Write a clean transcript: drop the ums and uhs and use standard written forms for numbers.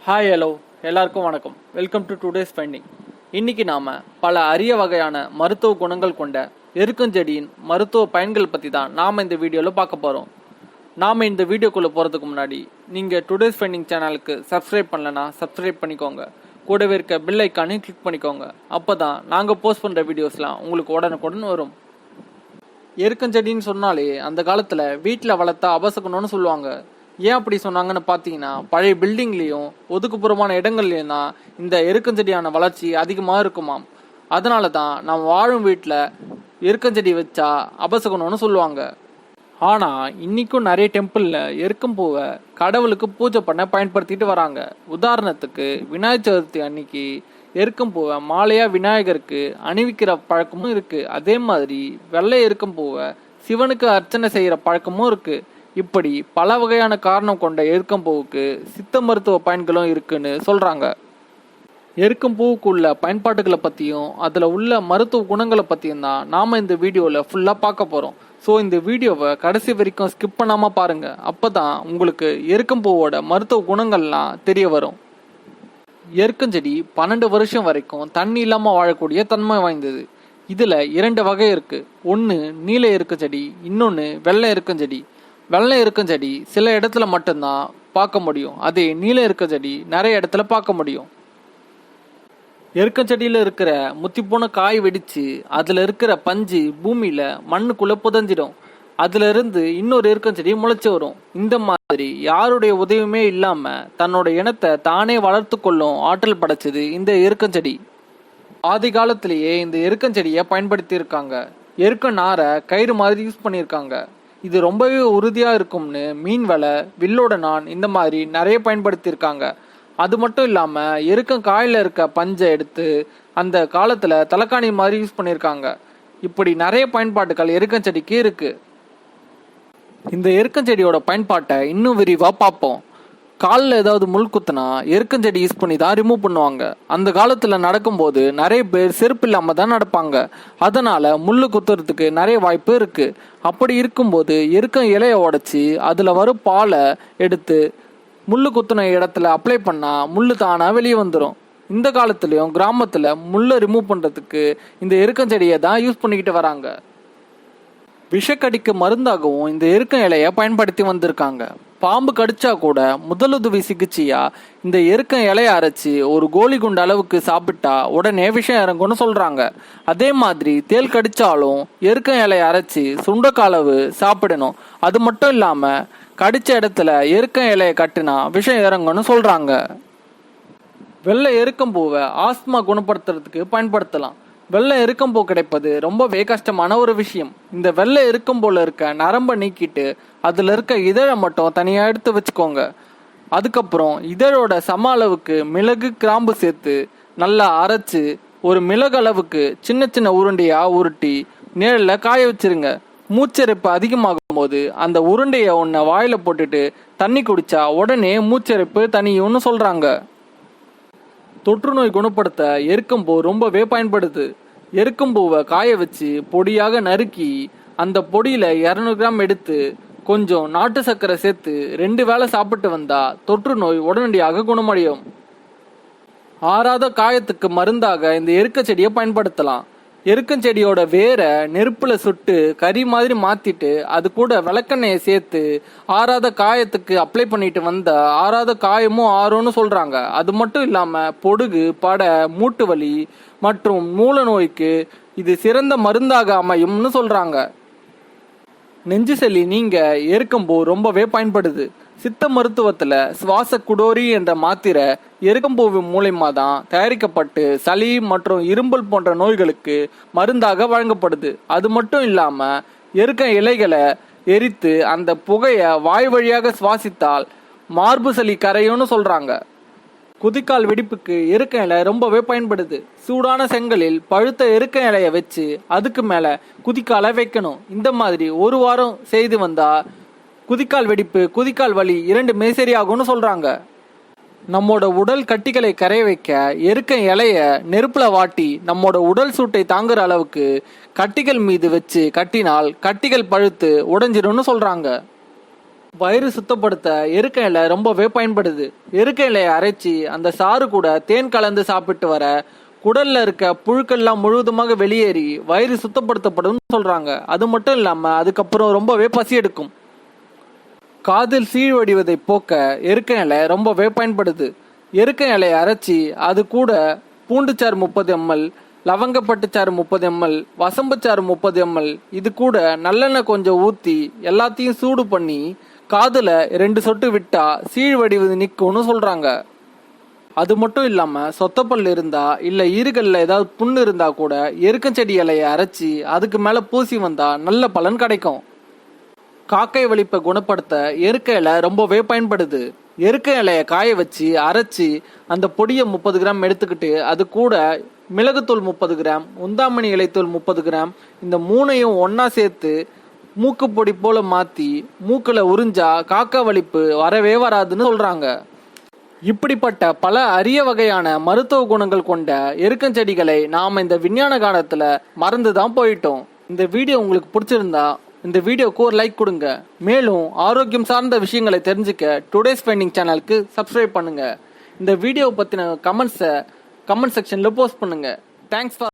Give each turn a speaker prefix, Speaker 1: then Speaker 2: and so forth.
Speaker 1: Hi hello எல்லாருக்கும் வணக்கம். Welcome to today's finding. இன்னைக்கு நாம பல அரிய வகையான மருத்துவ குணங்கள் கொண்ட எருக்கஞ்செடியின் மருத்துவ பயன்கள் பற்றி தான் நாம் இந்த வீடியோவில் பார்க்க போகிறோம். நாம் இந்த வீடியோக்குள்ளே போகிறதுக்கு முன்னாடி நீங்கள் டுடேஸ் ஃபைண்டிங் சேனலுக்கு சப்ஸ்கிரைப் பண்ணலன்னா சப்ஸ்கிரைப் பண்ணிக்கோங்க. கூடவே இருக்க பெல் ஐக்கானையும் கிளிக் பண்ணிக்கோங்க. அப்போ தான் நாங்கள் போஸ்ட் பண்ணுற வீடியோஸ்லாம் உங்களுக்கு உடனுக்குடன் வரும். எருக்கஞ்செடின்னு சொன்னாலே அந்த காலத்தில் வீட்டில் வளர்த்தா அபசகணும்னு சொல்லுவாங்க. ஏன் அப்படி சொன்னாங்கன்னு பார்த்தீங்கன்னா, பழைய பில்டிங்லேயும் ஒதுக்குப்புறமான இடங்கள்லையும் தான் இந்த எருக்கஞ்செடியான வளர்ச்சி அதிகமாக இருக்குமாம். அதனால தான் நம்ம வாழும் வீட்டில் எருக்கஞ்செடி வச்சா அபசகணும்னு சொல்லுவாங்க. ஆனால் இன்னைக்கும் நிறைய டெம்பிளில் எருக்கம் பூவை கடவுளுக்கு பூஜை பண்ண பயன்படுத்திட்டு வராங்க. உதாரணத்துக்கு விநாயகர் சதுர்த்தி அன்னைக்கு எருக்கம் பூவை மாலையாக விநாயகருக்கு அணிவிக்கிற பழக்கமும் இருக்குது. அதே மாதிரி வெள்ளை எருக்கம் பூவை சிவனுக்கு அர்ச்சனை செய்கிற பழக்கமும் இருக்குது. இப்படி பல வகையான காரணம் கொண்ட எருக்கம் பூவுக்கு சித்த மருத்துவ பயன்களும் இருக்குன்னு சொல்றாங்க. எருக்கம் பூவுக்குள்ள பயன்பாடுகளை பற்றியும் அதில் உள்ள மருத்துவ குணங்களை பற்றியும் தான் நாம் இந்த வீடியோவில் ஃபுல்லாக பார்க்க போகிறோம். ஸோ இந்த வீடியோவை கடைசி வரைக்கும் ஸ்கிப் பண்ணாமல் பாருங்கள். அப்போ தான் உங்களுக்கு எருக்கம் பூவோட மருத்துவ குணங்கள்லாம் தெரிய வரும். எருக்கஞ்செடி 12 வருஷம் வரைக்கும் தண்ணி இல்லாமல் வாழக்கூடிய தன்மை வாய்ந்தது. இதில் 2 வகை இருக்குது. ஒன்று நீல எருக்கஞ்செடி, இன்னொன்று வெள்ளை எருக்கஞ்செடி. வெள்ளை எருக்கஞ்செடி சில இடத்துல மட்டும்தான் பார்க்க முடியும். அதே நீல எருக்கஞ்செடி நிறைய இடத்துல பார்க்க முடியும். எருக்கஞ்செடியில் இருக்கிற முத்தி போன காய் வெடிச்சு அதில் இருக்கிற பஞ்சு பூமியில் மண்ணுக்குள்ளே புதஞ்சிடும். அதுல இருந்து இன்னொரு எருக்கஞ்செடி முளைச்சி வரும். இந்த மாதிரி யாருடைய உதவியுமே இல்லாமல் தன்னோட இனத்தை தானே வளர்த்து கொள்ளும் ஆற்றல் படைச்சது இந்த எருக்கஞ்செடி. ஆதி காலத்திலேயே இந்த எருக்கஞ்செடியை பயன்படுத்தி இருக்காங்க. எருக்க நாரை கயிறு மாதிரி யூஸ் பண்ணியிருக்காங்க. இது ரொம்பவே உறுதியாக இருக்கும்னு மீன் வலை, வில்லோட நான் இந்த மாதிரி நிறைய பயன்படுத்தியிருக்காங்க. அது மட்டும் இல்லாமல் எருக்கம் காயில் இருக்க பஞ்சை எடுத்து அந்த காலத்தில் தலைக்காணி மாதிரி யூஸ் பண்ணியிருக்காங்க. இப்படி நிறைய பயன்பாடுகள் எருக்கஞ்செடிக்கு இருக்குது. இந்த எருக்கஞ்செடியோட பயன்பாட்டை இன்னும் விரிவாக பார்ப்போம். காலில் ஏதாவது முள் குத்துனா எருக்கஞ்செடி யூஸ் பண்ணி தான் ரிமூவ் பண்ணுவாங்க. அந்த காலத்தில் நடக்கும்போது நிறைய பேர் செருப்பு இல்லாமல் தான் நடப்பாங்க. அதனால் முள் குத்துறதுக்கு நிறைய வாய்ப்பு இருக்குது. அப்படி இருக்கும்போது எருக்கம் இலையை உடச்சி அதில் வரும் பாலை எடுத்து முள் குத்துன இடத்துல அப்ளை பண்ணால் முள் தானாக வெளியே வந்துடும். இந்த காலத்துலேயும் கிராமத்தில் முள்ளை ரிமூவ் பண்ணுறதுக்கு இந்த எருக்கஞ்செடியை தான் யூஸ் பண்ணிக்கிட்டு வராங்க. விஷக்கடிக்கு மருந்தாகவும் இந்த எருக்கம் இலையை பயன்படுத்தி வந்திருக்காங்க. பாம்பு கடிச்சா கூட முதலுதவி சிகிச்சையா இந்த எருக்கம் இலையை அரைச்சி ஒரு கோலி குண்டு அளவுக்கு சாப்பிட்டா உடனே விஷம் இறங்கும்னு சொல்றாங்க. அதே மாதிரி தேல் கடிச்சாலும் எருக்கம் இலையை அரைச்சி சுண்டக்காய் அளவு சாப்பிடணும். அது மட்டும் இல்லாம கடிச்ச இடத்துல எருக்கம் இலையை கட்டினா விஷம் இறங்கும்னு சொல்றாங்க. வெள்ளை எருக்கம் பூவை ஆஸ்துமா குணப்படுத்துறதுக்கு பயன்படுத்தலாம். வெள்ளை எருக்கம் பூ கிடைப்பது ரொம்பவே கஷ்டமான ஒரு விஷயம். இந்த வெள்ளை எருக்கம் போல இருக்க நரம்பை நீக்கிட்டு அதில் இருக்க இதழை மட்டும் தனியாக எடுத்து வச்சுக்கோங்க. அதுக்கப்புறம் இதழோட சம அளவுக்கு மிளகு, கிராம்பு சேர்த்து நல்லா அரைச்சு ஒரு மிளகு அளவுக்கு சின்ன சின்ன உருண்டையாக உருட்டி நிழலில் காய வச்சிருங்க. மூச்சரிப்பு அதிகமாகும் போது அந்த உருண்டையை ஒன்றை வாயில் போட்டுட்டு தண்ணி குடிச்சா உடனே மூச்சரிப்பு தனியும்னு சொல்கிறாங்க. தொற்று நோய் குணப்படுத்த எருக்கம்பூ ரொம்பவே பயன்படுது. எருக்கம்பூவை காய வச்சு பொடியாக நறுக்கி அந்த பொடியில் 200 கிராம் எடுத்து கொஞ்சம் நாட்டு சர்க்கரை சேர்த்து 2 வேளை சாப்பிட்டு வந்தா தொற்று நோய் உடனடியாக குணமடையும். ஆறாத காயத்துக்கு மருந்தாக இந்த எருக்கச்செடியை பயன்படுத்தலாம். எருக்கஞ்செடியோட வேரை நெருப்புல சுட்டு கறி மாதிரி மாத்திட்டு அது கூட விளக்கெண்ணெயை சேர்த்து ஆறாத காயத்துக்கு அப்ளை பண்ணிட்டு வந்த ஆறாத காயமும் ஆறும்னு சொல்றாங்க. அது மட்டும் இல்லாம பொடுகு, படை, மூட்டு வலி மற்றும் மூல நோய்க்கு இது சிறந்த மருந்தாக அமையும்னு சொல்றாங்க. நெஞ்சு சளி நீங்க எருக்கம்பூ ரொம்பவே பயன்படுது. சித்த மருத்துவத்துல சுவாச குடோரி என்ற மாத்திரை எருக்கம்பூவின் மூலமா தான் தயாரிக்கப்பட்டு சளி மற்றும் இரும்பல் போன்ற நோய்களுக்கு மருந்தாக வழங்கப்படுது. அது மட்டும் இல்லாம எருக்க இலைகளை எரித்து அந்த புகையை வாய் வழியாக சுவாசித்தால் மார்பு சளி கரையும்னு சொல்றாங்க. குதிக்கால் வெடிப்புக்கு எருக்க இலை ரொம்பவே பயன்படுது. சூடான செங்கலில் பழுத்த எருக்க இலையை வச்சு அதுக்கு மேல குதிக்காலை வைக்கணும். இந்த மாதிரி 1 வாரம் செய்து வந்தா குதிக்கால் வெடிப்பு, குதிக்கால் வலி 2 சரியாகும்னு சொல்றாங்க. நம்மோட உடல் கட்டிகளை கரைய வைக்க எருக்க இலைய நெருப்புல வாட்டி நம்மோட உடல் சூட்டை தாங்குற அளவுக்கு கட்டிகள் மீது வச்சு கட்டினால் கட்டிகள் பழுத்து உடைஞ்சிடும்னு சொல்றாங்க. வயிறு சுத்தப்படுத்த எருக்க இலை ரொம்பவே பயன்படுது. எருக்க இலையை அரைச்சி அந்த சாறு கூட தேன் கலந்து சாப்பிட்டு வர குடல்ல இருக்க புழுக்கள்லாம் முழுவதுமாக வெளியேறி வயிறு சுத்தப்படுத்தப்படும் சொல்றாங்க. அது மட்டும் இல்லாம அதுக்கப்புறம் ரொம்பவே பசி எடுக்கும். காதில் சீழ்வடிவதை போக்க எருக்க இலை ரொம்பவே பயன்படுது. எருக்க இலையை அரைச்சி அது கூட பூண்டுச்சாறு 30 ml, லவங்கப்பட்டுச்சாறு 30 ml, வசம்புச்சாறு 30 ml, இது கூட நல்லெண்ணெய் கொஞ்சம் ஊற்றி எல்லாத்தையும் சூடு பண்ணி காதில் 2 சொட்டு விட்டா சீழ்வடிவது நிற்கும்னு சொல்றாங்க. அது மட்டும் இல்லாம சொத்தப்பல் இருந்தா இல்ல ஈறுகள்ல ஏதாவது புண்ணு இருந்தா கூட எருக்கஞ்செடி இலையை அரைச்சி அதுக்கு மேல பூசி வந்தா நல்ல பலன் கிடைக்கும். காக்கை வலிப்பை குணப்படுத்த எருக்க இலை ரொம்பவே பயன்படுது. எருக்க இலையை காய வச்சு அரைச்சி அந்த பொடியை 30 கிராம் எடுத்துக்கிட்டு அது கூட மிளகுத்தூள் 30 கிராம், உந்தாமணி இலைத்தூள் 30 கிராம், இந்த மூணையும் ஒன்னா சேர்த்து மூக்கு பொடி போல மாத்தி மூக்குல உறிஞ்சா காக்கா வலிப்பு வரவே வராதுன்னு சொல்றாங்க. இப்படிப்பட்ட பல அரிய வகையான மருத்துவ குணங்கள் கொண்ட எருக்கஞ்செடிகளை நாம இந்த விஞ்ஞான காலத்துல மறந்துதான் போயிட்டோம். இந்த வீடியோ உங்களுக்கு பிடிச்சிருந்தா இந்த வீடியோக்கு ஒரு லைக் கொடுங்க. மேலும் ஆரோக்கியம் சார்ந்த விஷயங்களை தெரிஞ்சுக்க டுடேஸ் ஃபைண்டிங் சேனலுக்கு சப்ஸ்கிரைப் பண்ணுங்க. இந்த வீடியோ பத்தின கமெண்ட் செக்ஷன்ல போஸ்ட் பண்ணுங்க. Thanks for